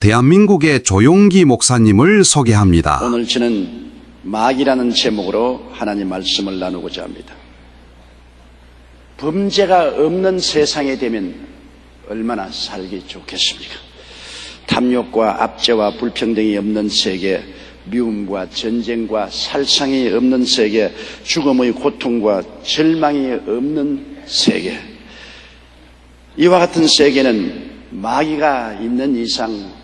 대한민국의 조용기 목사님을 소개합니다. 오늘 저는 마귀라는 제목으로 하나님 말씀을 나누고자 합니다. 범죄가 없는 세상에 되면 얼마나 살기 좋겠습니까? 탐욕과 압제와 불평등이 없는 세계, 미움과 전쟁과 살상이 없는 세계, 죽음의 고통과 절망이 없는 세계. 이와 같은 세계는 마귀가 있는 이상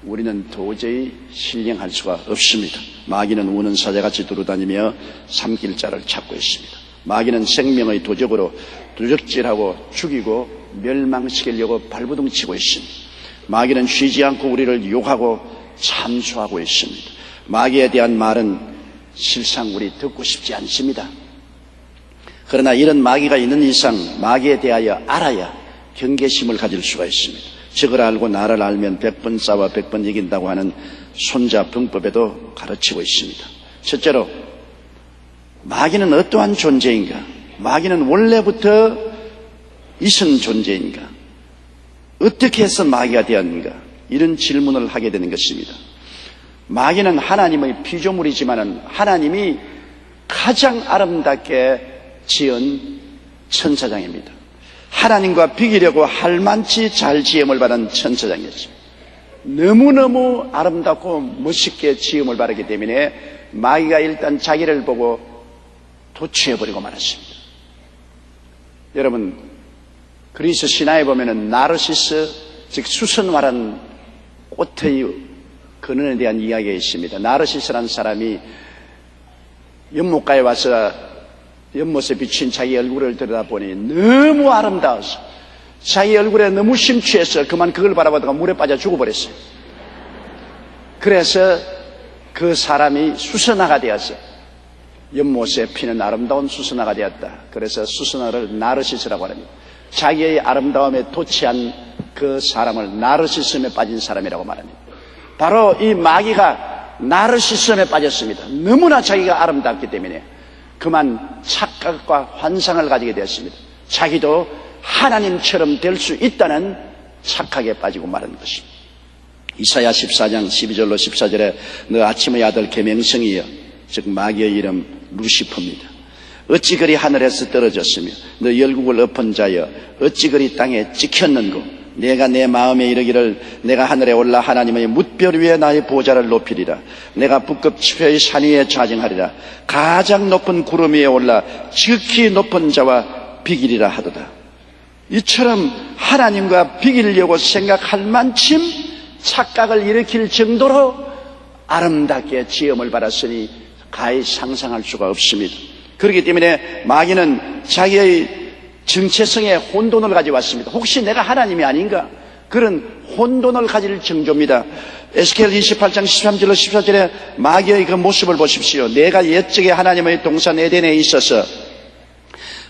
우리는 도저히 신령할 수가 없습니다. 마귀는 우는 사자같이 두루다니며 삼킬 자를 찾고 있습니다. 마귀는 생명의 도적으로 도적질하고 죽이고 멸망시키려고 발버둥치고 있습니다. 마귀는 쉬지 않고 우리를 유혹하고 참수하고 있습니다. 마귀에 대한 말은 실상 우리 듣고 싶지 않습니다. 그러나 이런 마귀가 있는 이상 마귀에 대하여 알아야 경계심을 가질 수가 있습니다. 적을 알고 나를 알면 100번 싸워 100번 이긴다고 하는 손자병법에도 가르치고 있습니다. 첫째로 마귀는 어떠한 존재인가? 마귀는 원래부터 있은 존재인가? 어떻게 해서 마귀가 되었는가? 이런 질문을 하게 되는 것입니다. 마귀는 하나님의 피조물이지만 하나님이 가장 아름답게 지은 천사장입니다. 하나님과 비기려고 할만치 잘 지음을 받은 천사장이었죠. 너무너무 아름답고 멋있게 지음을 받았기 때문에 마귀가 일단 자기를 보고 도취해버리고 말았습니다. 여러분, 그리스 신화에 보면은 나르시스, 즉 수선화란 꽃의 근원에 대한 이야기가 있습니다. 나르시스라는 사람이 연못가에 와서 연못에 비친 자기 얼굴을 들여다보니 너무 아름다워서 자기 얼굴에 너무 심취해서 그만 그걸 바라보다가 물에 빠져 죽어버렸어요. 그래서 그 사람이 수선화가 되었어요. 연못에 피는 아름다운 수선화가 되었다. 그래서 수선화를 나르시스라고 합니다. 자기의 아름다움에 도취한 그 사람을 나르시즘에 빠진 사람이라고 말합니다. 바로 이 마귀가 나르시즘에 빠졌습니다. 너무나 자기가 아름답기 때문에 그만 착각과 환상을 가지게 되었습니다. 자기도 하나님처럼 될 수 있다는 착각에 빠지고 마는 것입니다. 이사야 14장 12절로 14절에 너 아침의 아들 계명성이여, 즉 마귀의 이름 루시퍼입니다. 어찌 그리 하늘에서 떨어졌으며 너 열국을 엎은 자여 어찌 그리 땅에 찍혔는고. 내가 내 마음에 이르기를 내가 하늘에 올라 하나님의 뭇별 위에 나의 보좌를 높이리라. 내가 북극 지표의 산 위에 좌정하리라. 가장 높은 구름 위에 올라 지극히 높은 자와 비기리라 하도다. 이처럼 하나님과 비기려고 생각할 만큼 착각을 일으킬 정도로 아름답게 지음을 받았으니 가히 상상할 수가 없습니다. 그렇기 때문에 마귀는 자기의 정체성의 혼돈을 가지고 왔습니다. 혹시 내가 하나님이 아닌가? 그런 혼돈을 가질 정조입니다. 에스겔 28장 13절로 14절에 마귀의 그 모습을 보십시오. 내가 옛적에 하나님의 동산 에덴에 있어서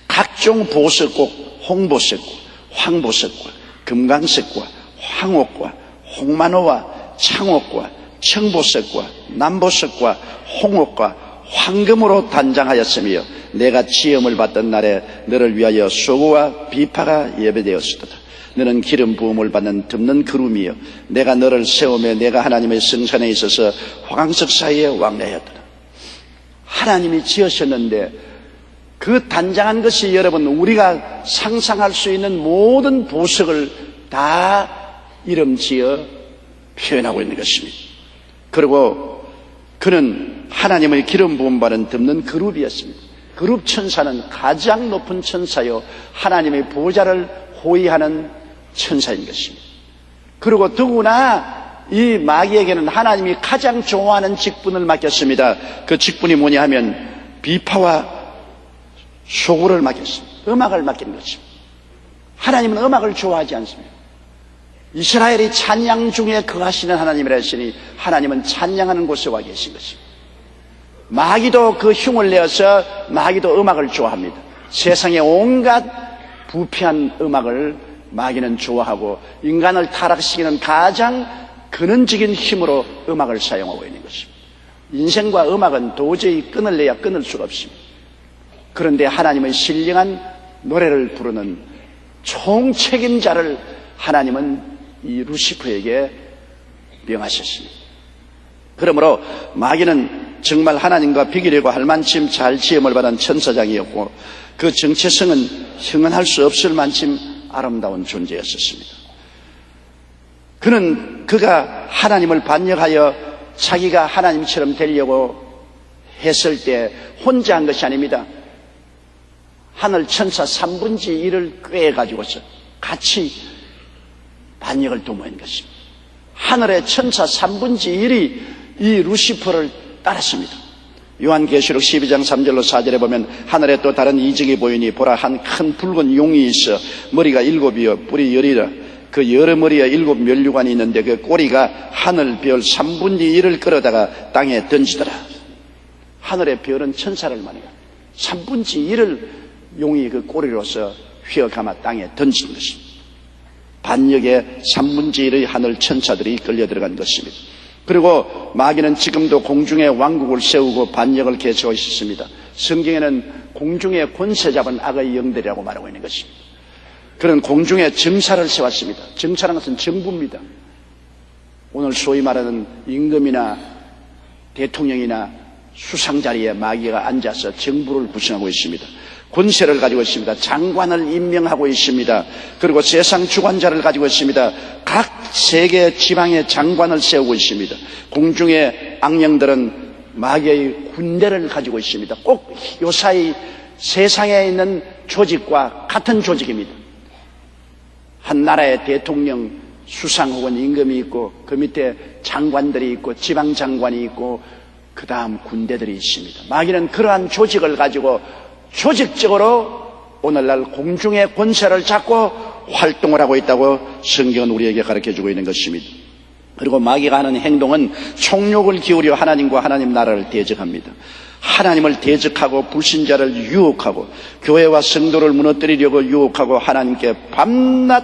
각종 보석꽃, 홍보석과 황보석과 금강석과 황옥과 홍만호와 창옥과 청보석과 남보석과 홍옥과 황금으로 단장하였으며 내가 지음을 받던 날에 너를 위하여 소고와 비파가 예배되었으도다. 너는 기름 부음을 받는 듭는 그룹이여 내가 너를 세우며 내가 하나님의 성산에 있어서 화강석 사이에 왕래하였도다. 하나님이 지으셨는데 그 단장한 것이 여러분 우리가 상상할 수 있는 모든 보석을 다 이름 지어 표현하고 있는 것입니다. 그리고 그는 하나님의 기름 부음 받은 듭는 그룹이었습니다. 그룹 천사는 가장 높은 천사요 하나님의 보좌를 호위하는 천사인 것입니다. 그리고 더구나 이 마귀에게는 하나님이 가장 좋아하는 직분을 맡겼습니다. 그 직분이 뭐냐 하면 비파와 소구를 맡겼습니다. 음악을 맡기는 것입니다. 하나님은 음악을 좋아하지 않습니다. 이스라엘이 찬양 중에 거하시는 하나님이라 했으니 하나님은 찬양하는 곳에 와 계신 것입니다. 마귀도 그 흉을 내어서 마귀도 음악을 좋아합니다. 세상의 온갖 부패한 음악을 마귀는 좋아하고 인간을 타락시키는 가장 근원적인 힘으로 음악을 사용하고 있는 것입니다. 인생과 음악은 도저히 끈을 내야 끊을 수가 없습니다. 그런데 하나님의 신령한 노래를 부르는 총책임자를 하나님은 이 루시퍼에게 명하셨습니다. 그러므로 마귀는 정말 하나님과 비교되고 할 만큼 잘 지음을 받은 천사장이었고 그 정체성은 형언할 수 없을 만큼 아름다운 존재였었습니다. 그가 하나님을 반역하여 자기가 하나님처럼 되려고 했을 때 혼자 한 것이 아닙니다. 하늘 천사 3분의 1을 꾀해가지고서 같이 반역을 도모한 것입니다. 하늘의 천사 3분의 1이 이 루시퍼를 따랐습니다. 요한계시록 12장 3절로 4절에 보면 하늘에 또 다른 이적이 보이니 보라 한 큰 붉은 용이 있어 머리가 7이요 뿔이 10이라 그 여러 머리에 7 면류관이 있는데 그 꼬리가 하늘 별 3분의 1을 끌어다가 땅에 던지더라. 하늘의 별은 천사를 말해요. 3분의 1을 용이 그 꼬리로서 휘어감아 땅에 던진 것입니다. 반역의 3분의 1의 하늘 천사들이 끌려 들어간 것입니다. 그리고 마귀는 지금도 공중에 왕국을 세우고 반역을 계속하고 있습니다. 성경에는 공중에 권세 잡은 악의 영들이라고 말하고 있는 것입니다. 그런 공중에 정사를 세웠습니다. 정사라는 것은 정부입니다. 오늘 소위 말하는 임금이나 대통령이나 수상 자리에 마귀가 앉아서 정부를 구성하고 있습니다. 권세를 가지고 있습니다. 장관을 임명하고 있습니다. 그리고 세상 주관자를 가지고 있습니다. 각 세계 지방의 장관을 세우고 있습니다. 공중의 악령들은 마귀의 군대를 가지고 있습니다. 꼭 요사이 세상에 있는 조직과 같은 조직입니다. 한 나라의 대통령, 수상 혹은 임금이 있고 그 밑에 장관들이 있고 지방장관이 있고 그 다음 군대들이 있습니다. 마귀는 그러한 조직을 가지고 조직적으로 오늘날 공중의 권세를 잡고 활동을 하고 있다고 성경은 우리에게 가르쳐주고 있는 것입니다. 그리고 마귀가 하는 행동은 총력을 기울여 하나님과 하나님 나라를 대적합니다. 하나님을 대적하고 불신자를 유혹하고 교회와 성도를 무너뜨리려고 유혹하고 하나님께 밤낮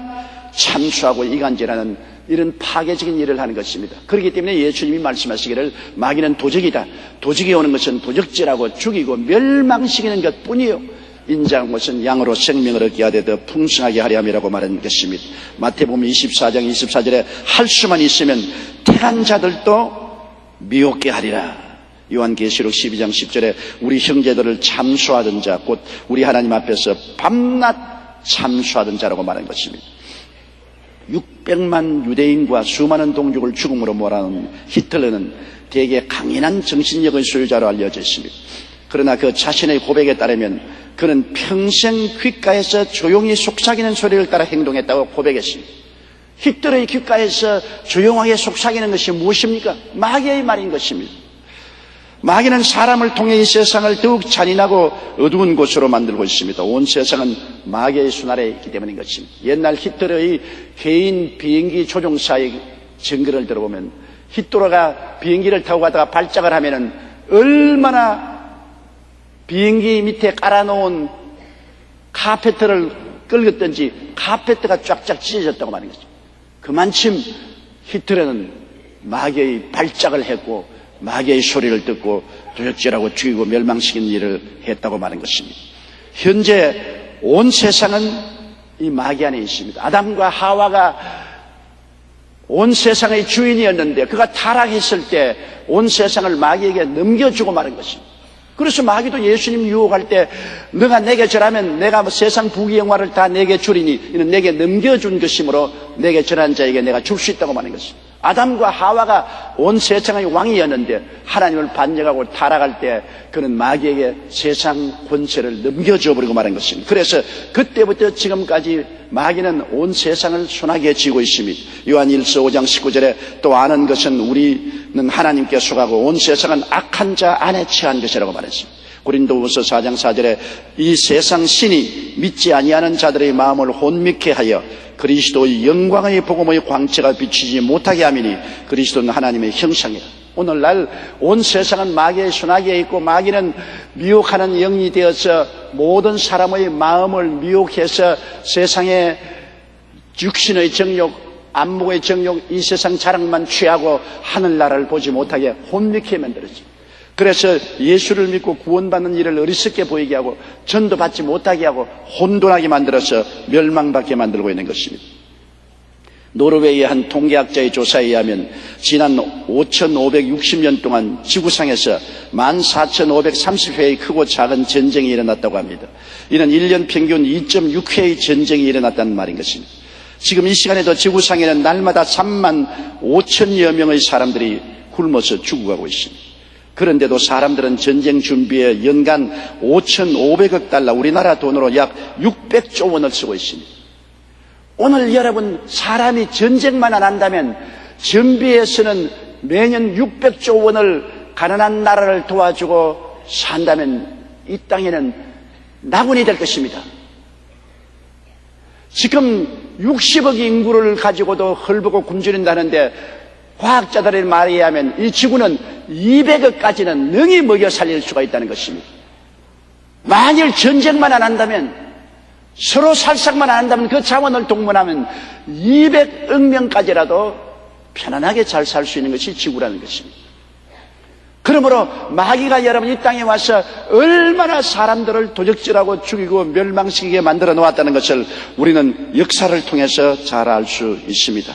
참수하고 이간질하는 이런 파괴적인 일을 하는 것입니다. 그렇기 때문에 예수님이 말씀하시기를 마귀는 도적이다. 도적이 오는 것은 도적질하고 죽이고 멸망시키는 것뿐이요 인자한 것은 양으로 생명을 얻게 하되 더 풍성하게 하려 함이라고 말한 것입니다. 마태복음 24장 24절에 할 수만 있으면 택한 자들도 미혹게 하리라. 요한계시록 12장 10절에 우리 형제들을 참수하던 자, 곧 우리 하나님 앞에서 밤낮 참수하던 자라고 말한 것입니다. 600만 유대인과 수많은 동족을 죽음으로 몰아넣은 히틀러는 되게 강인한 정신력의 소유자로 알려져 있습니다. 그러나 그 자신의 고백에 따르면 그는 평생 귓가에서 조용히 속삭이는 소리를 따라 행동했다고 고백했습니다. 히틀러의 귓가에서 조용하게 속삭이는 것이 무엇입니까? 마귀의 말인 것입니다. 마귀는 사람을 통해 이 세상을 더욱 잔인하고 어두운 곳으로 만들고 있습니다. 온 세상은 마귀의 손아래에 있기 때문인 것입니다. 옛날 히틀러의 개인 비행기 조종사의 증거를 들어보면 히틀러가 비행기를 타고 가다가 발작을 하면은 얼마나 비행기 밑에 깔아놓은 카페트를 긁었던지 카페트가 쫙쫙 찢어졌다고 말하는 것입니다. 그만큼 히틀러는 마귀의 발작을 했고 마귀의 소리를 듣고 도적질하고 죽이고 멸망시키는 일을 했다고 말한 것입니다. 현재 온 세상은 이 마귀 안에 있습니다. 아담과 하와가 온 세상의 주인이었는데 그가 타락했을 때 온 세상을 마귀에게 넘겨주고 말한 것입니다. 그래서 마귀도 예수님 유혹할 때 너가 내게 절하면 내가 세상 부귀영화를 다 내게 주리니 이는 내게 넘겨준 것이므로 내게 절한 자에게 내가 줄 수 있다고 말한 것입니다. 아담과 하와가 온 세상의 왕이었는데 하나님을 반역하고 타락할 때 그는 마귀에게 세상 권세를 넘겨줘 버리고 말한 것입니다. 그래서 그때부터 지금까지 마귀는 온 세상을 손아귀에 쥐고 있습니다. 요한일서 5장 19절에 또 아는 것은 우리는 하나님께 속하고 온 세상은 악한 자 안에 처한 것이라고 말했습니다. 고린도후서 4장 4절에 이 세상 신이 믿지 아니하는 자들의 마음을 혼미케 하여 그리스도의 영광의 복음의 광채가 비치지 못하게 함이니 그리스도는 하나님의 형상이라. 오늘날 온 세상은 마귀의 손아귀에 있고 마귀는 미혹하는 영이 되어서 모든 사람의 마음을 미혹해서 세상의 육신의 정욕, 안목의 정욕, 이 세상 자랑만 취하고 하늘나라를 보지 못하게 혼미케 만들었습니다. 그래서 예수를 믿고 구원받는 일을 어리석게 보이게 하고 전도 받지 못하게 하고 혼돈하게 만들어서 멸망받게 만들고 있는 것입니다. 노르웨이의 한 통계학자의 조사에 의하면 지난 5,560년 동안 지구상에서 14,530회의 크고 작은 전쟁이 일어났다고 합니다. 이는 1년 평균 2.6회의 전쟁이 일어났다는 말인 것입니다. 지금 이 시간에도 지구상에는 날마다 3만 5천여 명의 사람들이 굶어서 죽어가고 있습니다. 그런데도 사람들은 전쟁 준비에 연간 5,500억 달러, 우리나라 돈으로 약 600조 원을 쓰고 있습니다. 오늘 여러분, 사람이 전쟁만 안 한다면 전비에서는 매년 600조 원을 가난한 나라를 도와주고 산다면 이 땅에는 낙원이 될 것입니다. 지금 60억 인구를 가지고도 헐벗고 굶주린다는데 과학자들의 말에 의하면 이 지구는 200억까지는 능히 먹여 살릴 수가 있다는 것입니다. 만일 전쟁만 안 한다면, 서로 살상만 안 한다면, 그 자원을 동원하면 200억 명까지라도 편안하게 잘 살 수 있는 것이 지구라는 것입니다. 그러므로 마귀가 여러분 이 땅에 와서 얼마나 사람들을 도적질하고 죽이고 멸망시키게 만들어 놓았다는 것을 우리는 역사를 통해서 잘 알 수 있습니다.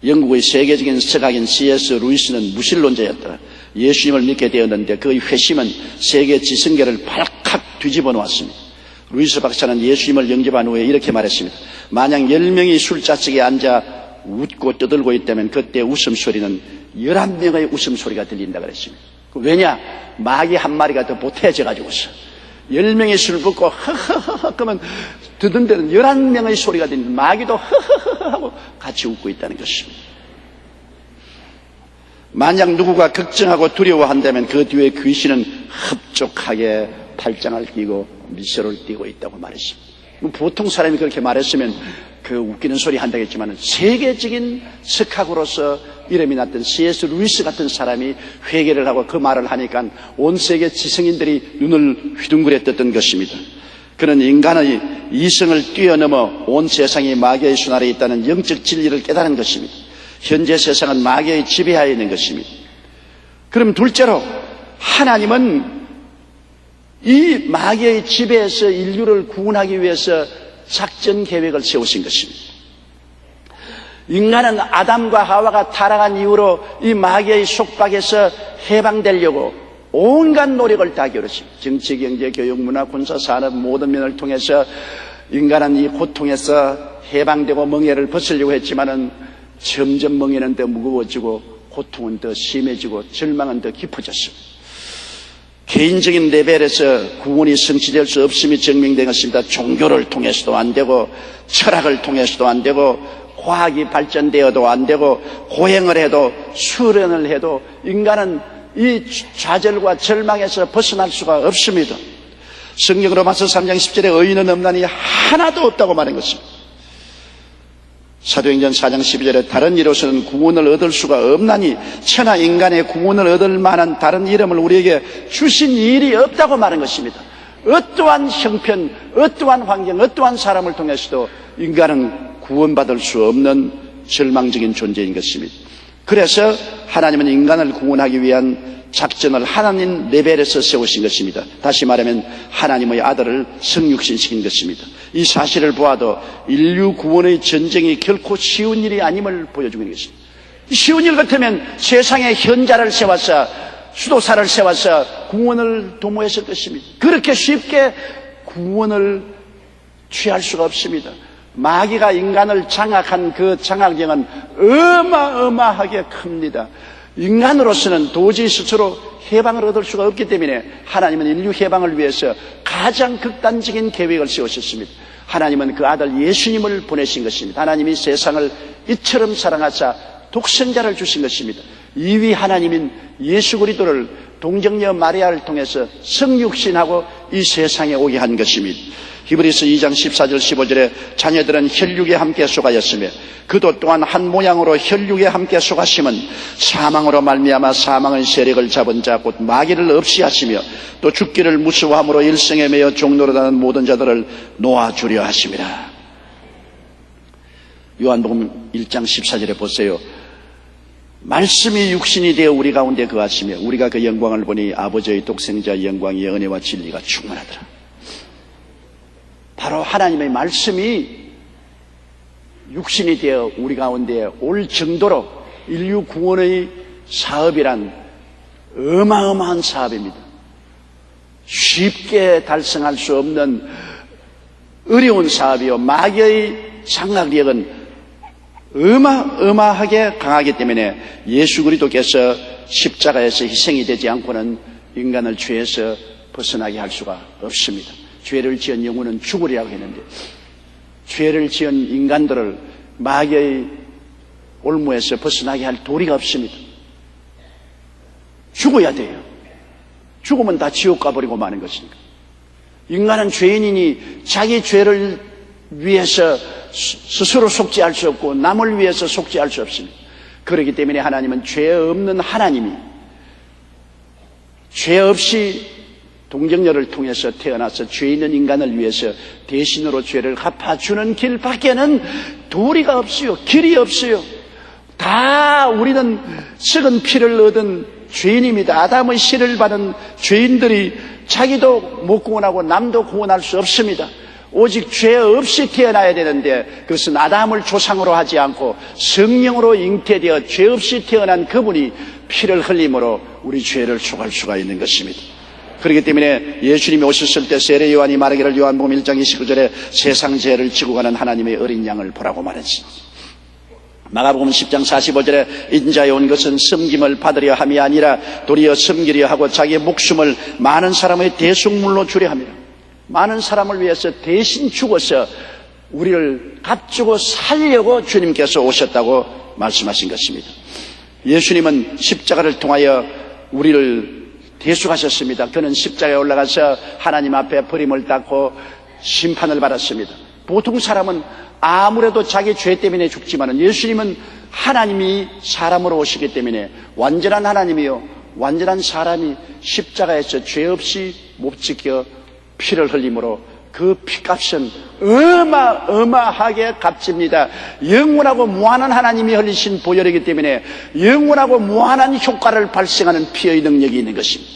영국의 세계적인 서각인 C.S. 루이스는 무신론자였다. 예수님을 믿게 되었는데 그의 회심은 세계 지성계를 발칵 뒤집어 놓았습니다. 루이스 박사는 예수님을 영접한 후에 이렇게 말했습니다. 만약 10명이 술자석에 앉아 웃고 떠들고 있다면 그때 웃음소리는 11명의 웃음소리가 들린다 그랬습니다. 왜냐? 마귀 한 마리가 더 보태져 가지고서 10명이 술 붓고 허허허 그러면 듣는 데는 11명의 소리가 들리는데 마귀도 허허허 하고 같이 웃고 있다는 것입니다. 만약 누구가 걱정하고 두려워한다면 그 뒤에 귀신은 흡족하게 팔짱을 끼고 미소를 띠고 있다고 말했습니다. 보통 사람이 그렇게 말했으면 그 웃기는 소리 한다겠지만 세계적인 석학으로서 이름이 났던 C.S. 루이스 같은 사람이 회개를 하고 그 말을 하니까 온 세계 지성인들이 눈을 휘둥그레 떴던 것입니다. 그는 인간의 이성을 뛰어넘어 온 세상이 마귀의 손아래에 있다는 영적 진리를 깨달은 것입니다. 현재 세상은 마귀의 지배하에 있는 것입니다. 그럼 둘째로 하나님은 이 마귀의 지배에서 인류를 구원하기 위해서 작전 계획을 세우신 것입니다. 인간은 아담과 하와가 타락한 이후로 이 마귀의 속박에서 해방되려고 온갖 노력을 다 기울였습니다. 정치, 경제, 교육, 문화, 군사, 산업 모든 면을 통해서 인간은 이 고통에서 해방되고 멍에를 벗으려고 했지만은 점점 멍에는 더 무거워지고 고통은 더 심해지고 절망은 더 깊어졌습니다. 개인적인 레벨에서 구원이 성취될 수 없음이 증명된 것입니다. 종교를 통해서도 안 되고 철학을 통해서도 안 되고 과학이 발전되어도 안 되고 고행을 해도 수련을 해도 인간은 이 좌절과 절망에서 벗어날 수가 없습니다. 성경 로마서 3장 10절에 의인은 없나니 하나도 없다고 말한 것입니다. 사도행전 4장 12절에 다른 이로서는 구원을 얻을 수가 없나니 천하 인간의 구원을 얻을 만한 다른 이름을 우리에게 주신 일이 없다고 말한 것입니다. 어떠한 형편, 어떠한 환경, 어떠한 사람을 통해서도 인간은 구원받을 수 없는 절망적인 존재인 것입니다. 그래서 하나님은 인간을 구원하기 위한 작전을 하나님 레벨에서 세우신 것입니다. 다시 말하면 하나님의 아들을 성육신시킨 것입니다. 이 사실을 보아도 인류 구원의 전쟁이 결코 쉬운 일이 아님을 보여주고 있는 것입니다. 쉬운 일 같으면 세상에 현자를 세워서 수도사를 세워서 구원을 도모했을 것입니다. 그렇게 쉽게 구원을 취할 수가 없습니다. 마귀가 인간을 장악한 그 장악력은 어마어마하게 큽니다. 인간으로서는 도저히 스스로 해방을 얻을 수가 없기 때문에 하나님은 인류 해방을 위해서 가장 극단적인 계획을 세우셨습니다. 하나님은 그 아들 예수님을 보내신 것입니다. 하나님이 세상을 이처럼 사랑하사 독생자를 주신 것입니다. 이위 하나님인 예수 그리스도를 동정녀 마리아를 통해서 성육신하고 이 세상에 오게 한 것입니다. 히브리서 2장 14절 15절에 자녀들은 혈육에 함께 속하였으며 그도 또한 한 모양으로 혈육에 함께 속하심은 사망으로 말미암아 사망의 세력을 잡은 자 곧 마귀를 없이 하시며 또 죽기를 무서워함으로 일생에 매여 종노릇하는 모든 자들을 놓아주려 하심이라. 요한복음 1장 14절에 보세요. 말씀이 육신이 되어 우리 가운데 거하시며 우리가 그 영광을 보니 아버지의 독생자 영광의 은혜와 진리가 충만하더라. 바로 하나님의 말씀이 육신이 되어 우리 가운데 올 정도로 인류 구원의 사업이란 어마어마한 사업입니다. 쉽게 달성할 수 없는 어려운 사업이요. 마귀의 장악력은 어마어마하게 강하기 때문에 예수 그리스도께서 십자가에서 희생이 되지 않고는 인간을 죄에서 벗어나게 할 수가 없습니다. 죄를 지은 영혼은 죽으리라고 했는데 죄를 지은 인간들을 마귀의 올무에서 벗어나게 할 도리가 없습니다. 죽어야 돼요. 죽으면 다 지옥 가버리고 마는 것이니까. 인간은 죄인이니 자기 죄를 위해서 스스로 속죄할 수 없고 남을 위해서 속죄할 수 없습니다. 그렇기 때문에 하나님은 죄 없는 하나님이 죄 없이 동정녀를 통해서 태어나서 죄 있는 인간을 위해서 대신으로 죄를 갚아주는 길 밖에는 도리가 없어요. 길이 없어요. 다 우리는 썩은 피를 얻은 죄인입니다. 아담의 씨를 받은 죄인들이 자기도 못 구원하고 남도 구원할 수 없습니다. 오직 죄 없이 태어나야 되는데 그것은 아담을 조상으로 하지 않고 성령으로 잉태되어 죄 없이 태어난 그분이 피를 흘림으로 우리 죄를 속할 수가 있는 것입니다. 그렇기 때문에 예수님이 오셨을 때 세례 요한이 말하기를 요한복음 1장 29절에 세상 죄를 지고 가는 하나님의 어린 양을 보라고 말했습니다. 마가복음 10장 45절에 인자에 온 것은 섬김을 받으려 함이 아니라 도리어 섬기려 하고 자기의 목숨을 많은 사람의 대속물로 주려 함이라. 많은 사람을 위해서 대신 죽어서 우리를 값주고 살려고 주님께서 오셨다고 말씀하신 것입니다. 예수님은 십자가를 통하여 우리를 대속하셨습니다. 그는 십자가에 올라가서 하나님 앞에 버림을 닦고 심판을 받았습니다. 보통 사람은 아무래도 자기 죄 때문에 죽지만은 예수님은 하나님이 사람으로 오시기 때문에 완전한 하나님이요 완전한 사람이 십자가에서 죄 없이 못 지켜 피를 흘림으로 그 피값은 어마어마하게 값집니다. 영원하고 무한한 하나님이 흘리신 보혈이기 때문에 영원하고 무한한 효과를 발생하는 피의 능력이 있는 것입니다.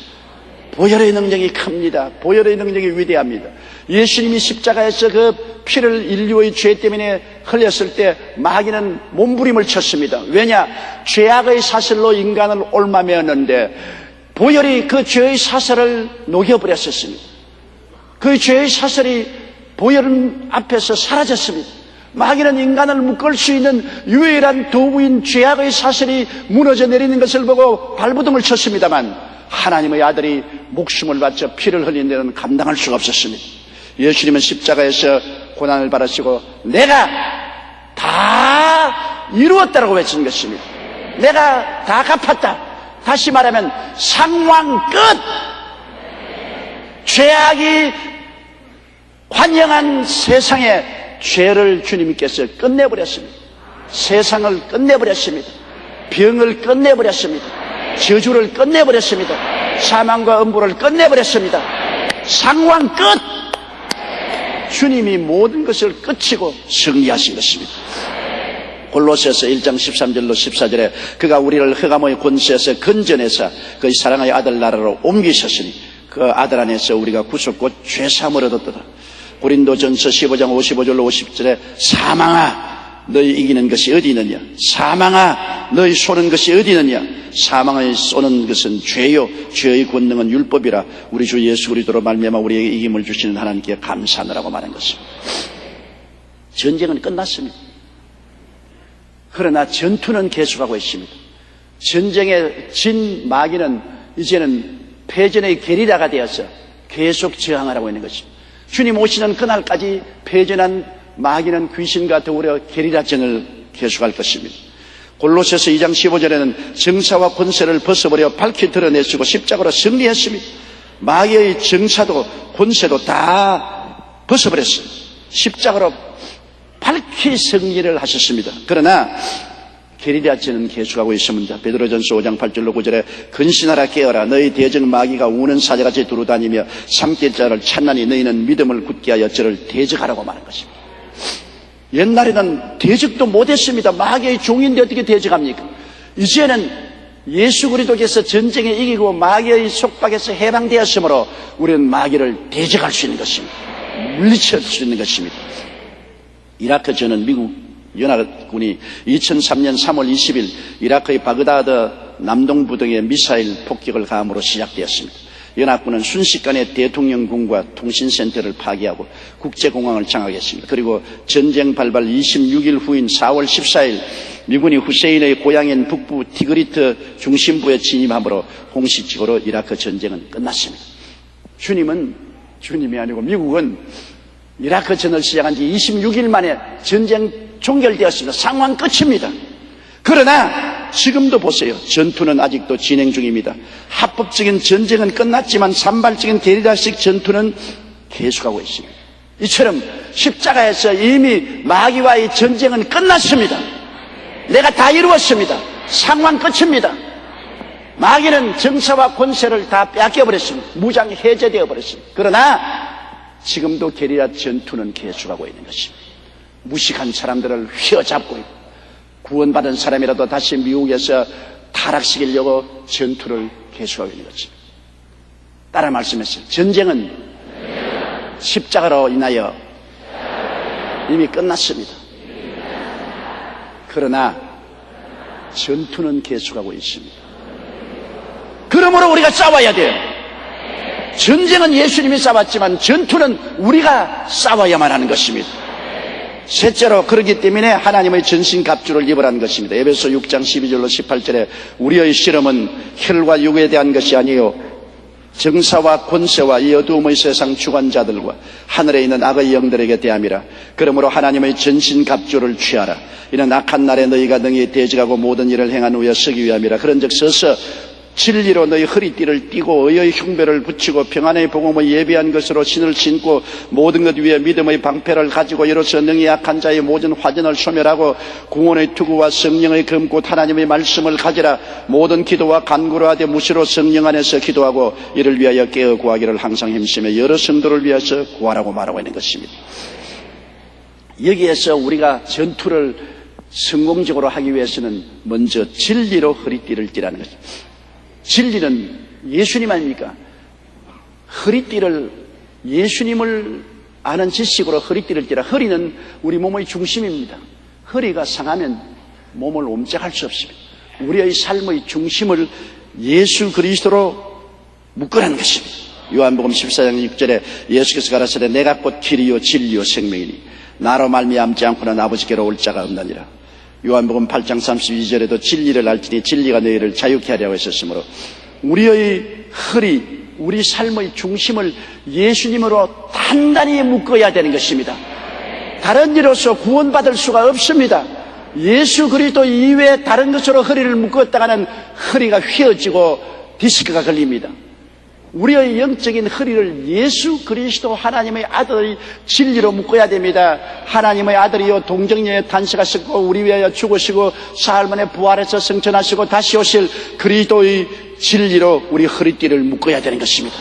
보혈의 능력이 큽니다. 보혈의 능력이 위대합니다. 예수님이 십자가에서 그 피를 인류의 죄 때문에 흘렸을 때 마귀는 몸부림을 쳤습니다. 왜냐? 죄악의 사슬로 인간을 옮아매었는데 보혈이 그 죄의 사슬을 녹여버렸었습니다. 그 죄의 사슬이 보혈 앞에서 사라졌습니다. 마귀는 인간을 묶을 수 있는 유일한 도구인 죄악의 사슬이 무너져 내리는 것을 보고 발부둥을 쳤습니다만 하나님의 아들이 목숨을 바쳐 피를 흘린 데는 감당할 수가 없었습니다. 예수님은 십자가에서 고난을 받으시고 내가 다 이루었다라고 외친 것입니다. 내가 다 갚았다. 다시 말하면 상황 끝. 죄악이 환영한 세상에 죄를 주님께서 끝내버렸습니다. 세상을 끝내버렸습니다. 병을 끝내버렸습니다. 저주를 끝내버렸습니다. 사망과 음부를 끝내버렸습니다. 상황 끝. 주님이 모든 것을 끝이고 승리하신 것입니다. 골로새서 1장 13절로 14절에 그가 우리를 흑암의 권세에서 건져내사 그의 사랑의 아들 나라로 옮기셨으니 그 아들 안에서 우리가 구속 곧 죄사함을 얻었더라. 고린도전서 15장 55절로 50절에 사망아 너희 이기는 것이 어디 있느냐? 사망아 너희 쏘는 것이 어디 있느냐? 사망을 쏘는 것은 죄요 죄의 권능은 율법이라 우리 주 예수 그리스도로 말미암아 우리에게 이김을 주시는 하나님께 감사하느라고 말한 것입니다. 전쟁은 끝났습니다. 그러나 전투는 계속하고 있습니다. 전쟁에 진 마귀는 이제는 패전의 게리라가 되어서 계속 저항하라고 있는 것입니다. 주님 오시는 그날까지 패전한 마귀는 귀신과 더불어 게리라전을 계속할 것입니다. 골로새서 2장 15절에는 정사와 권세를 벗어버려 밝히 드러내시고 십자가로 승리했습니다. 마귀의 정사도 권세도 다 벗어버렸어요. 십자가로 밝히 승리를 하셨습니다. 그러나 게리라전은 계속하고 있습니다. 베드로전서 5장 8절로 9절에 근신하라 깨어라 너희 대적 마귀가 우는 사자같이 두루다니며 삼킬 자를 찾나니 너희는 믿음을 굳게 하여 저를 대적하라고 말한 것입니다. 옛날에는 대적도 못했습니다. 마귀의 종인데 어떻게 대적합니까? 이제는 예수 그리스도께서 전쟁에 이기고 마귀의 속박에서 해방되었으므로 우리는 마귀를 대적할 수 있는 것입니다. 물리칠 수 있는 것입니다. 이라크전은 미국 연합군이 2003년 3월 20일 이라크의 바그다드 남동부 등의 미사일 폭격을 가함으로 시작되었습니다. 연합군은 순식간에 대통령궁과 통신센터를 파괴하고 국제공항을 장악했습니다. 그리고 전쟁 발발 26일 후인 4월 14일 미군이 후세인의 고향인 북부 티그리트 중심부에 진입함으로 공식적으로 이라크 전쟁은 끝났습니다. 주님이 아니고 미국은 이라크 전을 시작한 지 26일 만에 전쟁 종결되었습니다. 상황 끝입니다. 그러나 지금도 보세요. 전투는 아직도 진행 중입니다. 합법적인 전쟁은 끝났지만 산발적인 게리라식 전투는 계속하고 있습니다. 이처럼 십자가에서 이미 마귀와의 전쟁은 끝났습니다. 내가 다 이루었습니다. 상황 끝입니다. 마귀는 정사와 권세를 다 뺏겨버렸습니다. 무장 해제되어 버렸습니다. 그러나 지금도 게리라 전투는 계속하고 있는 것입니다. 무식한 사람들을 휘어잡고 있고 구원받은 사람이라도 다시 미국에서 타락시키려고 전투를 계속하고 있는 것입니다. 따라 말씀했어요. 전쟁은 십자가로 인하여 이미 끝났습니다. 그러나 전투는 계속하고 있습니다. 그러므로 우리가 싸워야 돼요. 전쟁은 예수님이 싸웠지만 전투는 우리가 싸워야만 하는 것입니다. 셋째로 그렇기 때문에 하나님의 전신갑주를 입으라는 것입니다. 에베소 6장 12절로 18절에 우리의 실험은 혈과 육에 대한 것이 아니요 정사와 권세와 이 어두움의 세상 주관자들과 하늘에 있는 악의 영들에게 대함이라. 그러므로 하나님의 전신갑주를 취하라. 이는 악한 날에 너희가 능히 대적하고 모든 일을 행한 후에 서기 위함이라. 그런즉 서서 진리로 너희 허리띠를 띠고 의의 흉배를 붙이고 평안의 복음을 예비한 것으로 신을 신고 모든 것 위에 믿음의 방패를 가지고 이로써 능히 약한 자의 모든 화전을 소멸하고 구원의 투구와 성령의 검 곧 하나님의 말씀을 가지라. 모든 기도와 간구로 하되 무시로 성령 안에서 기도하고 이를 위하여 깨어 구하기를 항상 힘쓰며 여러 성도를 위해서 구하라고 말하고 있는 것입니다. 여기에서 우리가 전투를 성공적으로 하기 위해서는 먼저 진리로 허리띠를 띠라는 것입니다. 진리는 예수님 아닙니까? 허리띠를 예수님을 아는 지식으로 허리띠를 띠라. 허리는 우리 몸의 중심입니다. 허리가 상하면 몸을 옴짝할 수 없습니다. 우리의 삶의 중심을 예수 그리스도로 묶으라는 것입니다. 요한복음 14장 6절에 예수께서 가라사대 내가 곧 길이요 진리요 생명이니 나로 말미암지 않고는 아버지께로 올 자가 없느니라. 요한복음 8장 32절에도 진리를 알지니 진리가 너희를 자유케 하려고 했었으므로 우리의 허리, 우리 삶의 중심을 예수님으로 단단히 묶어야 되는 것입니다. 다른 일로서 구원받을 수가 없습니다. 예수 그리스도 이외에 다른 것으로 허리를 묶었다가는 허리가 휘어지고 디스크가 걸립니다. 우리의 영적인 허리를 예수 그리스도 하나님의 아들의 진리로 묶어야 됩니다. 하나님의 아들이요 동정녀에 탄생하셨고 우리 위하여 죽으시고 사흘 만에 부활해서 승천하시고 다시 오실 그리스도의 진리로 우리 허리띠를 묶어야 되는 것입니다.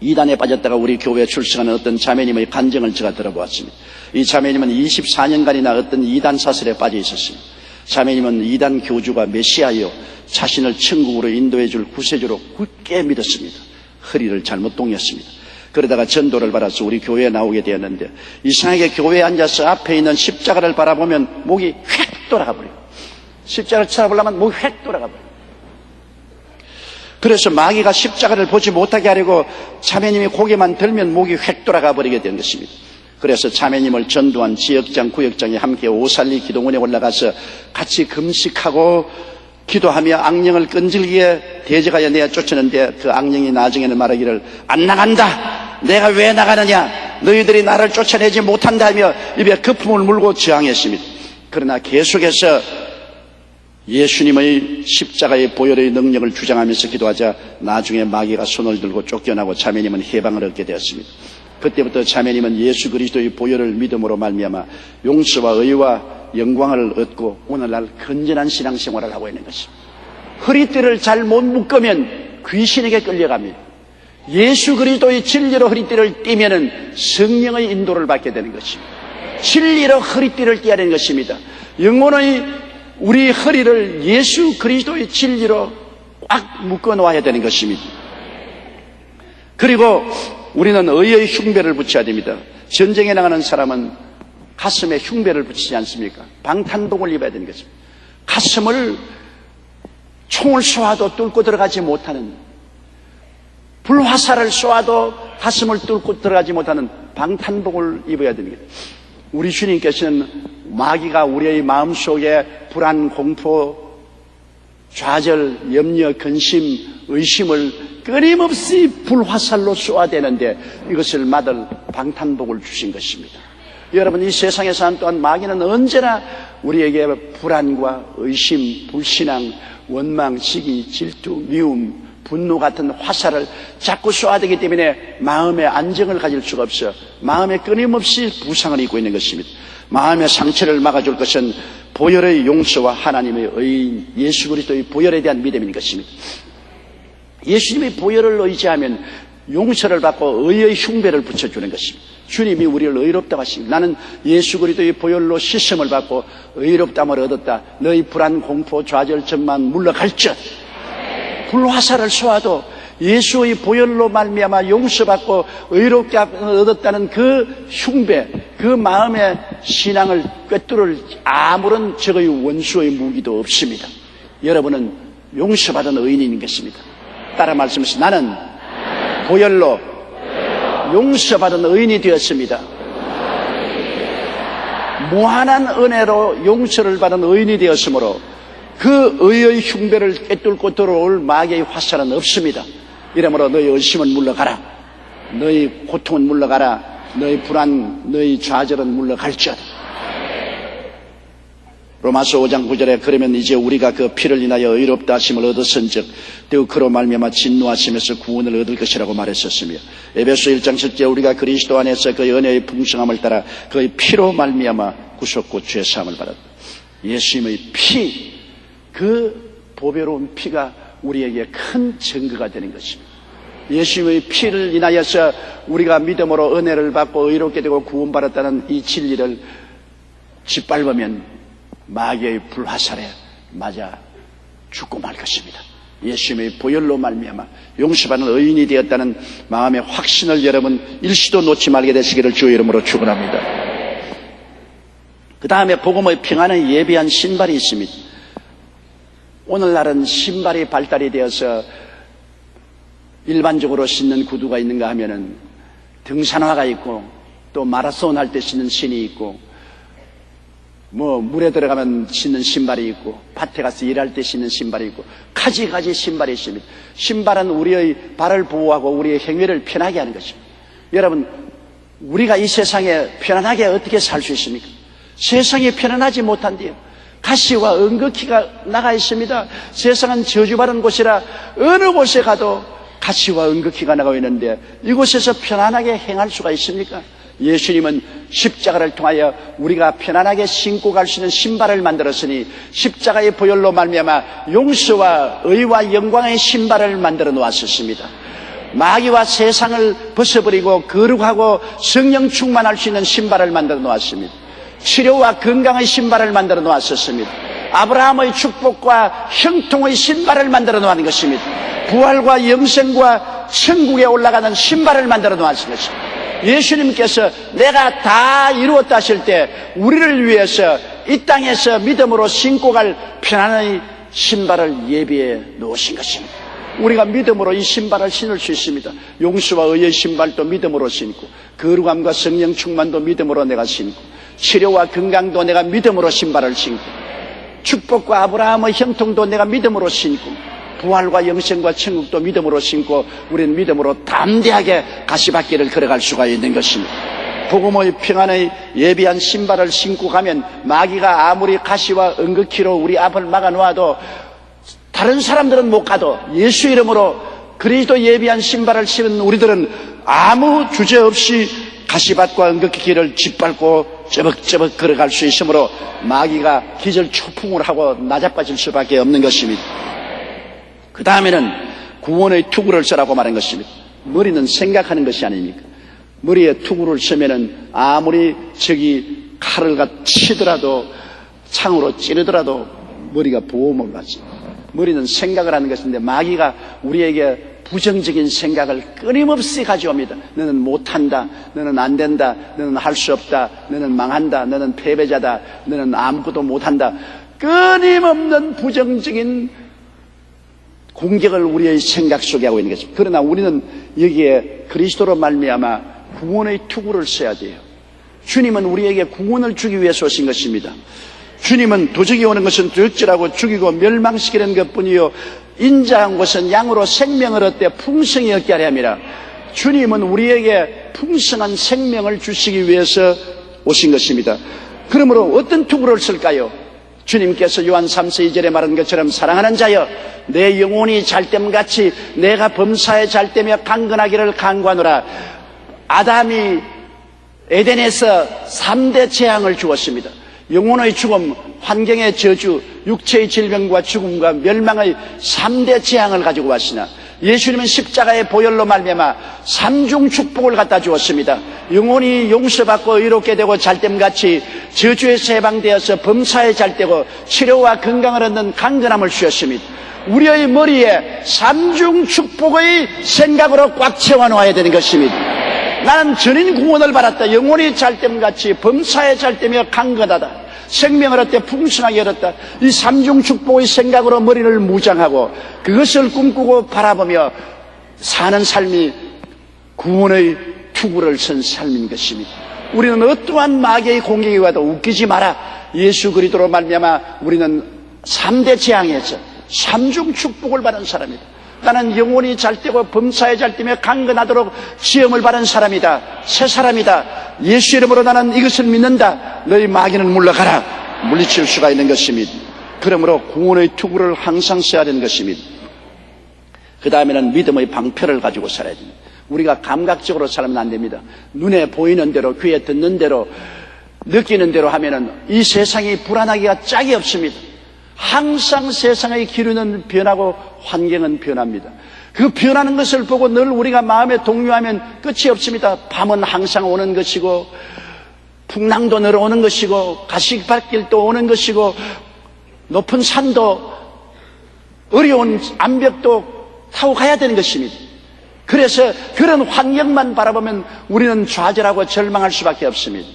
이단에 빠졌다가 우리 교회에 출석하는 어떤 자매님의 간증을 제가 들어보았습니다. 이 자매님은 24년간이나 어떤 이단 사슬에 빠져 있었습니다. 자매님은 이단 교주가 메시아여 자신을 천국으로 인도해 줄 구세주로 굳게 믿었습니다. 허리를 잘못 동였습니다. 그러다가 전도를 받아서 우리 교회에 나오게 되었는데 이상하게 교회에 앉아서 앞에 있는 십자가를 바라보면 목이 휙 돌아가 버려요. 십자가를 쳐다보려면 목이 휙 돌아가 버려요. 그래서 마귀가 십자가를 보지 못하게 하려고 자매님이 고개만 들면 목이 휙 돌아가 버리게 된 것입니다. 그래서 자매님을 전도한 지역장, 구역장이 함께 오살리 기도원에 올라가서 같이 금식하고 기도하며 악령을 끈질기게 대적하여 내어 쫓았는데 그 악령이 나중에는 말하기를 안 나간다. 내가 왜 나가느냐. 너희들이 나를 쫓아내지 못한다 하며 입에 거품을 물고 저항했습니다. 그러나 계속해서 예수님의 십자가의 보혈의 능력을 주장하면서 기도하자 나중에 마귀가 손을 들고 쫓겨나고 자매님은 해방을 얻게 되었습니다. 그때부터 자매님은 예수 그리스도의 보혈을 믿음으로 말미암아 용서와 의와 영광을 얻고 오늘날 건전한 신앙생활을 하고 있는 것입니다. 허리띠를 잘못 묶으면 귀신에게 끌려갑니다. 예수 그리스도의 진리로 허리띠를 띠면은 성령의 인도를 받게 되는 것입니다. 진리로 허리띠를 띠야 되는 것입니다. 영혼의 우리 허리를 예수 그리스도의 진리로 꽉 묶어 놓아야 되는 것입니다. 그리고 우리는 의의 흉배를 붙여야 됩니다. 전쟁에 나가는 사람은 가슴에 흉배를 붙이지 않습니까? 방탄복을 입어야 되는 것입니다. 가슴을 총을 쏘아도 뚫고 들어가지 못하는, 불화살을 쏘아도 가슴을 뚫고 들어가지 못하는 방탄복을 입어야 됩니다. 우리 주님께서는 마귀가 우리의 마음속에 불안, 공포, 좌절, 염려, 근심, 의심을 끊임없이 불화살로 쏘아대는데 이것을 막을 방탄복을 주신 것입니다. 여러분, 이 세상에 사는 동안 마귀는 언제나 우리에게 불안과 의심, 불신앙, 원망, 시기, 질투, 미움, 분노 같은 화살을 자꾸 쏘아대기 때문에 마음의 안정을 가질 수가 없어 마음에 끊임없이 부상을 입고 있는 것입니다. 마음의 상처를 막아줄 것은 보혈의 용서와 하나님의 의인 예수 그리스도의 보혈에 대한 믿음인 것입니다. 예수님의 보혈을 의지하면 용서를 받고 의의 흉배를 붙여주는 것입니다. 주님이 우리를 의롭다고 하십니다. 나는 예수 그리스도의 보혈로 씻음을 받고 의롭다함을 얻었다. 너희 불안, 공포, 좌절, 전만 물러갈지어다. 불화살을 쏘아도 예수의 보혈로 말미암아 용서받고 의롭게 얻었다는 그 흉배, 그 마음의 신앙을 꿰뚫을 아무런 적의 원수의 무기도 없습니다. 여러분은 용서받은 의인인 것입니다. 따라 말씀하시죠. 나는 보혈로 용서받은 의인이 되었습니다. 무한한 은혜로 용서를 받은 의인이 되었으므로 그 의의 흉배를 꿰뚫고 들어올 마귀의 화살은 없습니다. 이러므로 너희 의심은 물러가라. 너희 고통은 물러가라. 너희 불안, 너희 좌절은 물러갈지어다. 로마서 5장 9절에 그러면 이제 우리가 그 피를 인하여 의롭다 하심을 얻었은즉 또 그로 말미암아 진노하심에서 구원을 얻을 것이라고 말했었으며 에베소 1장 7절에 우리가 그리스도 안에서 그의 은혜의 풍성함을 따라 그의 피로 말미암아 구속고 죄 사함을 받았다. 예수님의 피, 그 보배로운 피가 우리에게 큰 증거가 되는 것입니다. 예수님의 피를 인하여서 우리가 믿음으로 은혜를 받고 의롭게 되고 구원받았다는 이 진리를 짓밟으면 마귀의 불화살에 맞아 죽고 말 것입니다. 예수님의 보혈로 말미암아 용서받는 의인이 되었다는 마음의 확신을 여러분 일시도 놓지 말게 되시기를 주의 이름으로 축원합니다. 그 다음에 복음의 평안을 예비한 신발이 있습니다. 오늘날은 신발이 발달이 되어서 일반적으로 신는 구두가 있는가 하면은 등산화가 있고 또 마라톤 할 때 신는 신이 있고 물에 들어가면 신는 신발이 있고 밭에 가서 일할 때 신는 신발이 있고 가지가지 신발이 있습니다. 신발은 우리의 발을 보호하고 우리의 행위를 편하게 하는 것입니다. 여러분, 우리가 이 세상에 편안하게 어떻게 살 수 있습니까? 세상이 편안하지 못한데요. 가시와 은극히가 나가 있습니다. 세상은 저주받은 곳이라 어느 곳에 가도 가시와 은극히가 나가 있는데 이곳에서 편안하게 행할 수가 있습니까? 예수님은 십자가를 통하여 우리가 편안하게 신고 갈 수 있는 신발을 만들었으니 십자가의 보혈로 말미암아 용서와 의와 영광의 신발을 만들어 놓았었습니다. 마귀와 세상을 벗어버리고 거룩하고 성령 충만할 수 있는 신발을 만들어 놓았습니다. 치료와 건강의 신발을 만들어 놓았었습니다. 아브라함의 축복과 형통의 신발을 만들어 놓은 것입니다. 부활과 영생과 천국에 올라가는 신발을 만들어 놓았습니다. 예수님께서 내가 다 이루었다 하실 때 우리를 위해서 이 땅에서 믿음으로 신고 갈 편안의 신발을 예비해 놓으신 것입니다. 우리가 믿음으로 이 신발을 신을 수 있습니다. 용서와 의의 신발도 믿음으로 신고 거룩함과 성령 충만도 믿음으로 내가 신고 치료와 건강도 내가 믿음으로 신발을 신고 축복과 아브라함의 형통도 내가 믿음으로 신고 부활과 영생과 천국도 믿음으로 신고 우리는 믿음으로 담대하게 가시밭길을 걸어갈 수가 있는 것입니다. 복음의 평안의 예비한 신발을 신고 가면 마귀가 아무리 가시와 은극히로 우리 앞을 막아놓아도 다른 사람들은 못 가도 예수 이름으로 그리스도 예비한 신발을 신은 우리들은 아무 주제 없이 가시밭과 은극히 길을 짓밟고 쩌벅쩌벅 걸어갈 수 있으므로 마귀가 기절초풍을 하고 나자빠질 수밖에 없는 것입니다. 그 다음에는 구원의 투구를 쓰라고 말한 것입니다. 머리는 생각하는 것이 아닙니까? 머리에 투구를 쓰면은 아무리 적이 칼을 치더라도 창으로 찌르더라도 머리가 보호막을 받습니다. 머리는 생각을 하는 것인데 마귀가 우리에게 부정적인 생각을 끊임없이 가져옵니다. 너는 못한다, 너는 안 된다, 너는 할 수 없다, 너는 망한다, 너는 패배자다, 너는 아무것도 못한다. 끊임없는 부정적인 공격을 우리의 생각 속에 하고 있는 것입니다. 그러나 우리는 여기에 그리스도로 말미암아 구원의 투구를 써야 돼요. 주님은 우리에게 구원을 주기 위해서 오신 것입니다. 주님은 도적이 오는 것은 도적질하고 죽이고 멸망시키는 것뿐이요 인자한 것은 양으로 생명을 얻되 풍성히 얻게 하려 함이라. 주님은 우리에게 풍성한 생명을 주시기 위해서 오신 것입니다. 그러므로 어떤 투구를 쓸까요? 주님께서 요한 3서 2절에 말한 것처럼 사랑하는 자여 내 영혼이 잘됨같이 내가 범사에 잘되며 강건하기를 간구하노라. 아담이 에덴에서 3대 재앙을 주었습니다. 영혼의 죽음, 환경의 저주, 육체의 질병과 죽음과 멸망의 3대 재앙을 가지고 왔으나 예수님은 십자가의 보혈로 말미암아 3중 축복을 갖다 주었습니다. 영혼이 용서받고 의롭게 되고 잘됨같이 저주에서 해방되어서 범사에 잘되고 치료와 건강을 얻는 강건함을 주셨습니다. 우리의 머리에 3중 축복의 생각으로 꽉 채워놓아야 되는 것입니다. 나는 전인 구원을 받았다. 영혼이 잘됨같이 범사에 잘되며 강건하다. 생명을 얻되 풍성하게 얻었다. 이 3중 축복의 생각으로 머리를 무장하고 그것을 꿈꾸고 바라보며 사는 삶이 구원의 투구를 쓴 삶인 것입니다. 우리는 어떠한 마귀의 공격이 와도 웃기지 마라. 예수 그리스도로 말미암아 우리는 3대 재앙에서 3중 축복을 받은 사람이다. 나는 영혼이 잘되고 범사에 잘되며 강건하도록 시험을 받은 사람이다. 새 사람이다. 예수 이름으로 나는 이것을 믿는다. 너희 마귀는 물러가라. 물리칠 수가 있는 것입니다. 그러므로 구원의 투구를 항상 써야 되는 것입니다. 그 다음에는 믿음의 방패를 가지고 살아야 됩니다. 우리가 감각적으로 살면 안 됩니다. 눈에 보이는 대로, 귀에 듣는 대로, 느끼는 대로 하면은 이 세상이 불안하기가 짝이 없습니다. 항상 세상의 기류는 변하고 환경은 변합니다. 그 변하는 것을 보고 늘 우리가 마음에 동요하면 끝이 없습니다. 밤은 항상 오는 것이고 풍랑도 늘 오는 것이고 가시밭길도 오는 것이고 높은 산도 어려운 암벽도 타고 가야 되는 것입니다. 그래서 그런 환경만 바라보면 우리는 좌절하고 절망할 수밖에 없습니다.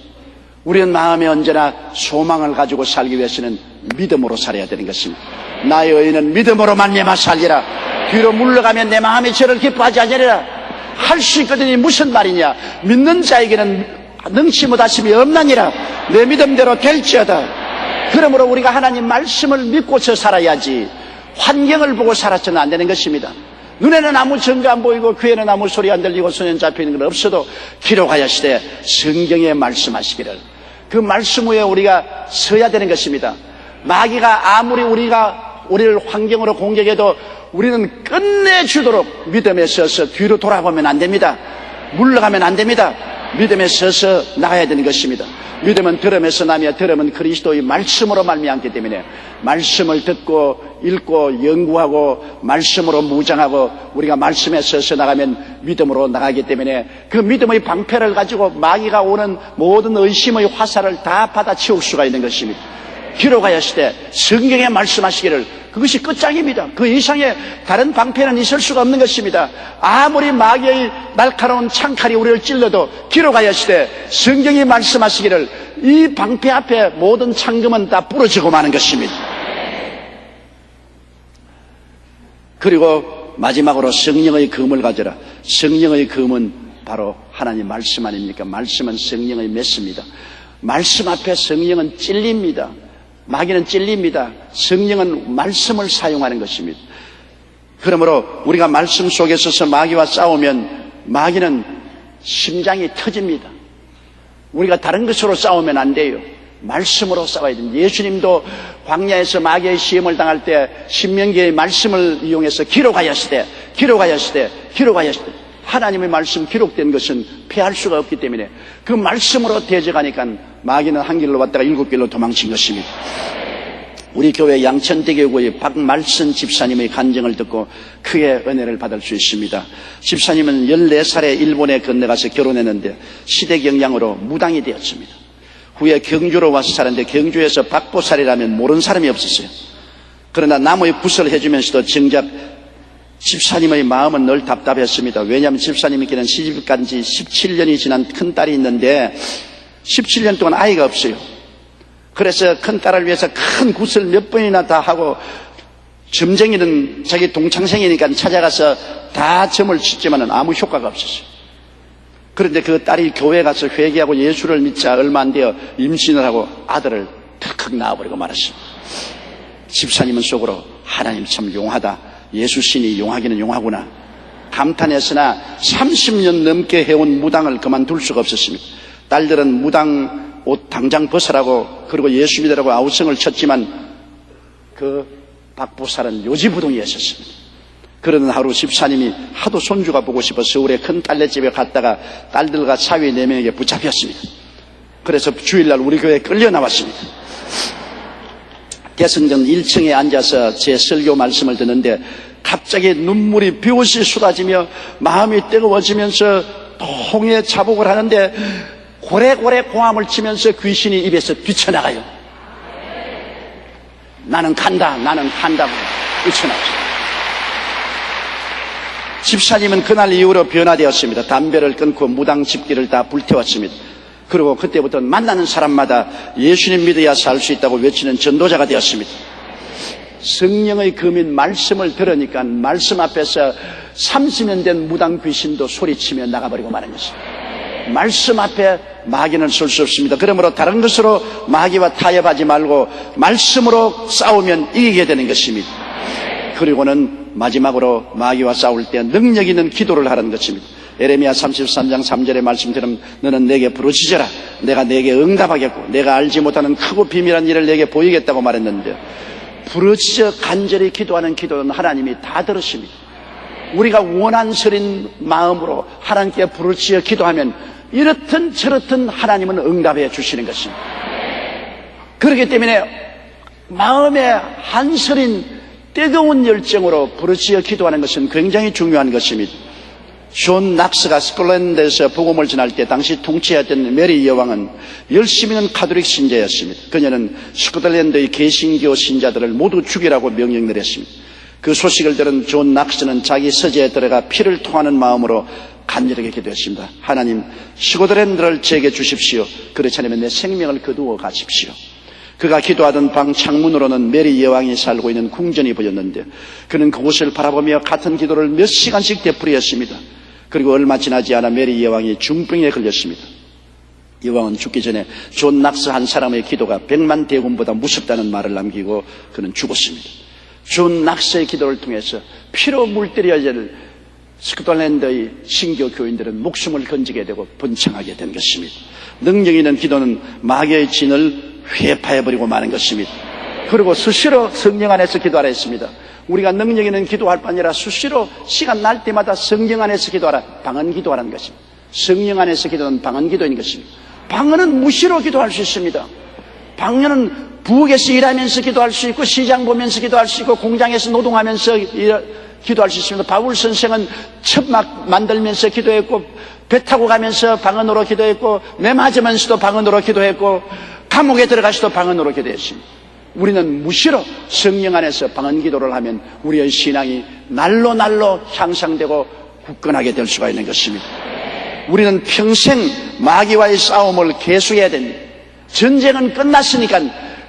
우리는 마음에 언제나 소망을 가지고 살기 위해서는 믿음으로 살아야 되는 것입니다. 나의 의인은 믿음으로 말미암아 살리라. 뒤로 물러가면 내 마음이 저를 기뻐하지 않으리라. 할 수 있거든요. 무슨 말이냐. 믿는 자에게는 능치 못하심이 없나니라. 내 믿음대로 될지어다. 그러므로 우리가 하나님 말씀을 믿고서 살아야지 환경을 보고 살아서는 안 되는 것입니다. 눈에는 아무 증거 안 보이고 귀에는 아무 소리 안 들리고 손에 잡히는 건 없어도 기록하였으되 성경에 말씀하시기를 그 말씀 위에 우리가 서야 되는 것입니다. 마귀가 아무리 우리를 환경으로 공격해도 우리는 끝내주도록 믿음에 서서 뒤로 돌아보면 안 됩니다. 물러가면 안 됩니다. 믿음에 서서 나가야 되는 것입니다. 믿음은 들음에서 나며 들음은 그리스도의 말씀으로 말미암기 때문에 말씀을 듣고 읽고 연구하고 말씀으로 무장하고 우리가 말씀에 서서 나가면 믿음으로 나가기 때문에 그 믿음의 방패를 가지고 마귀가 오는 모든 의심의 화살을 다 받아치울 수가 있는 것입니다. 기록하였으되 성경에 말씀하시기를 그것이 끝장입니다. 그 이상의 다른 방패는 있을 수가 없는 것입니다. 아무리 마귀의 날카로운 창칼이 우리를 찔러도 기록하였으되 성경이 말씀하시기를 이 방패 앞에 모든 창금은 다 부러지고 마는 것입니다. 그리고 마지막으로 성령의 검을 가져라. 성령의 검은 바로 하나님 말씀 아닙니까? 말씀은 성령의 메스입니다. 말씀 앞에 성령은 찔립니다. 마귀는 찔립니다. 성령은 말씀을 사용하는 것입니다. 그러므로 우리가 말씀 속에 서서 마귀와 싸우면 마귀는 심장이 터집니다. 우리가 다른 것으로 싸우면 안 돼요. 말씀으로 싸워야 됩니다. 예수님도 광야에서 마귀의 시험을 당할 때 신명기의 말씀을 이용해서 기록하였으되 하나님의 말씀 기록된 것은 피할 수가 없기 때문에 그 말씀으로 대적하니까 마귀는 한 길로 왔다가 7길로 도망친 것입니다. 우리 교회 양천대교구의 박말선 집사님의 간증을 듣고 크게 은혜를 받을 수 있습니다. 집사님은 14살에 일본에 건너가서 결혼했는데 시대 경향으로 무당이 되었습니다. 후에 경주로 와서 살았는데 경주에서 박보살이라면 모르는 사람이 없었어요. 그러나 나무의 굿을 해주면서도 정작 집사님의 마음은 늘 답답했습니다. 왜냐하면 집사님께는 시집간 지 17년이 지난 큰딸이 있는데 17년 동안 아이가 없어요. 그래서 큰딸을 위해서 큰 굿을 몇 번이나 다 하고 점쟁이는 자기 동창생이니까 찾아가서 다 점을 쳤지만 아무 효과가 없었어요. 그런데 그 딸이 교회 가서 회개하고 예수를 믿자 얼마 안 되어 임신을 하고 아들을 턱 낳아버리고 말았어요. 집사님은 속으로 하나님 참 용하다. 예수 신이 용하기는 용하구나. 감탄했으나 30년 넘게 해온 무당을 그만둘 수가 없었습니다. 딸들은 무당 옷 당장 벗으라고 그리고 예수 믿으라고 아우성을 쳤지만 그 박보살은 요지부동이었습니다. 그러는 하루 집사님이 하도 손주가 보고 싶어 서울에 큰 딸네집에 갔다가 딸들과 사위 4명에게 붙잡혔습니다. 그래서 주일날 우리 교회에 끌려 나왔습니다. 개성전 1층에 앉아서 제 설교 말씀을 듣는데 갑자기 눈물이 비옷이 쏟아지며 마음이 뜨거워지면서 통에 자복을 하는데 고래고래 고함을 치면서 귀신이 입에서 뛰쳐나가요. 나는 간다고 뛰쳐나갔어요. 집사님은 그날 이후로 변화되었습니다. 담배를 끊고 무당 집기를 다 불태웠습니다. 그리고 그때부터 만나는 사람마다 예수님 믿어야 살 수 있다고 외치는 전도자가 되었습니다. 성령의 금인 말씀을 들으니까 말씀 앞에서 30년 된 무당 귀신도 소리치며 나가버리고 마는 것입니다. 말씀 앞에 마귀는 설 수 없습니다. 그러므로 다른 것으로 마귀와 타협하지 말고 말씀으로 싸우면 이기게 되는 것입니다. 그리고는 마지막으로 마귀와 싸울 때 능력 있는 기도를 하라는 것입니다. 에레미야 33장 3절의 말씀처럼 너는 내게 부르짖어라. 내가 내게 응답하겠고 내가 알지 못하는 크고 비밀한 일을 내게 보이겠다고 말했는데 부르짖어 간절히 기도하는 기도는 하나님이 다 들으십니다. 우리가 원한스러운 마음으로 하나님께 부르짖어 기도하면 이렇든 저렇든 하나님은 응답해 주시는 것입니다. 그렇기 때문에 마음에 한서린 뜨거운 열정으로 부르짖어 기도하는 것은 굉장히 중요한 것입니다. 존 낙스가 스콜랜드에서 복음을 전할 때 당시 통치했던 메리 여왕은 열심히 있는 카톨릭 신자였습니다. 그녀는 스코틀랜드의 개신교 신자들을 모두 죽이라고 명령 내렸습니다. 그 소식을 들은 존 낙스는 자기 서재에 들어가 피를 토하는 마음으로 간절하게 기도했습니다. 하나님, 스코틀랜드를 제게 주십시오. 그렇지 않으면 내 생명을 거두어 가십시오. 그가 기도하던 방 창문으로는 메리 여왕이 살고 있는 궁전이 보였는데 그는 그곳을 바라보며 같은 기도를 몇 시간씩 되풀이했습니다. 그리고 얼마 지나지 않아 메리 여왕이 중병에 걸렸습니다. 여왕은 죽기 전에 존 낙스 한 사람의 기도가 100만 대군보다 무섭다는 말을 남기고 그는 죽었습니다. 존 낙스의 기도를 통해서 피로 물들여야 될 스코틀랜드의 신교 교인들은 목숨을 건지게 되고 번창하게 된 것입니다. 능력 있는 기도는 마귀의 진을 회파해버리고 마는 것입니다. 그리고 수시로 성령 안에서 기도하라 했습니다. 우리가 능력 있는 기도할 뿐 아니라 수시로 시간 날 때마다 성령 안에서 기도하라, 방언 기도하라는 것입니다. 성령 안에서 기도는 방언 기도인 것입니다. 방언은 무시로 기도할 수 있습니다. 방언은 부엌에서 일하면서 기도할 수 있고 시장 보면서 기도할 수 있고 공장에서 노동하면서 기도할 수 있습니다. 바울 선생은 첩막 만들면서 기도했고 배 타고 가면서 방언으로 기도했고 매 맞으면서도 방언으로 기도했고 감옥에 들어가서도 방언으로 기도했습니다. 우리는 무시로 성령 안에서 방언 기도를 하면 우리의 신앙이 날로 향상되고 굳건하게 될 수가 있는 것입니다. 우리는 평생 마귀와의 싸움을 계속해야 됩니다. 전쟁은 끝났으니까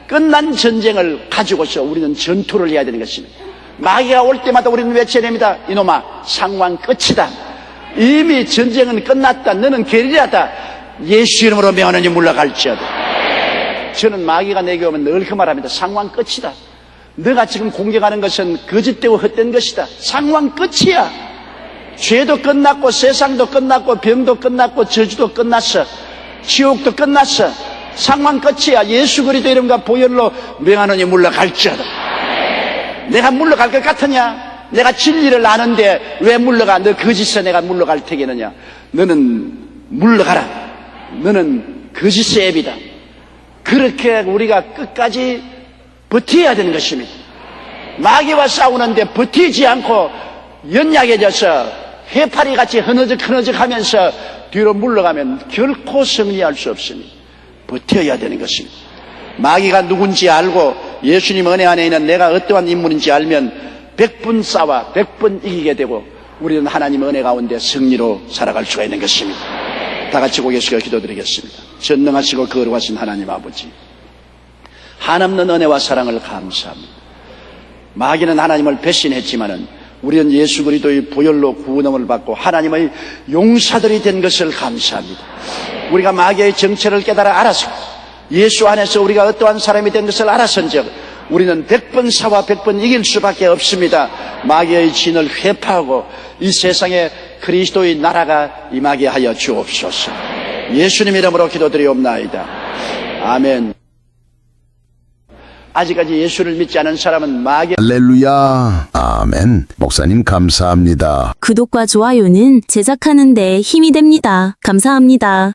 끝난 전쟁을 가지고서 우리는 전투를 해야 되는 것입니다. 마귀가 올 때마다 우리는 외쳐야 됩니다. 이놈아, 상황 끝이다. 이미 전쟁은 끝났다. 너는 게릴라다. 예수 이름으로 명하느니 물러갈지어다. 저는 마귀가 내게 오면 늘 그 말합니다. 상황 끝이다. 너가 지금 공격하는 것은 거짓되고 헛된 것이다. 상황 끝이야. 죄도 끝났고 세상도 끝났고 병도 끝났고 저주도 끝났어. 지옥도 끝났어. 상황 끝이야. 예수 그리스도 이름과 보혈로 명하느니 물러갈지어다. 내가 물러갈 것 같으냐? 내가 진리를 아는데 왜 물러가? 너 거짓에 내가 물러갈 테겠느냐? 너는 물러가라. 너는 거짓의 앱이다. 그렇게 우리가 끝까지 버텨야 되는 것입니다. 마귀와 싸우는데 버티지 않고 연약해져서 해파리같이 흐느적 하면서 뒤로 물러가면 결코 승리할 수 없습니다. 버텨야 되는 것입니다. 마귀가 누군지 알고 예수님 은혜 안에 있는 내가 어떠한 인물인지 알면 100분 싸워 100번 이기게 되고 우리는 하나님 은혜 가운데 승리로 살아갈 수가 있는 것입니다. 다 같이 고개 숙여 기도드리겠습니다. 전능하시고 거룩하신 하나님 아버지, 한없는 은혜와 사랑을 감사합니다. 마귀는 하나님을 배신했지만은 우리는 예수 그리스도의 보혈로 구원을 받고 하나님의 용사들이 된 것을 감사합니다. 우리가 마귀의 정체를 깨달아 알아서 예수 안에서 우리가 어떠한 사람이 된 것을 알았은즉 우리는 100번 싸워 100번 이길 수밖에 없습니다. 마귀의 진을 회파하고 이 세상에 그리스도의 나라가 임하게 하여 주옵소서. 예수님 이름으로 기도드리옵나이다. 아멘. 아직까지 예수를 믿지 않은 사람은 마귀 할렐루야. 아멘. 목사님 감사합니다. 구독과 좋아요는 제작하는 데 힘이 됩니다. 감사합니다.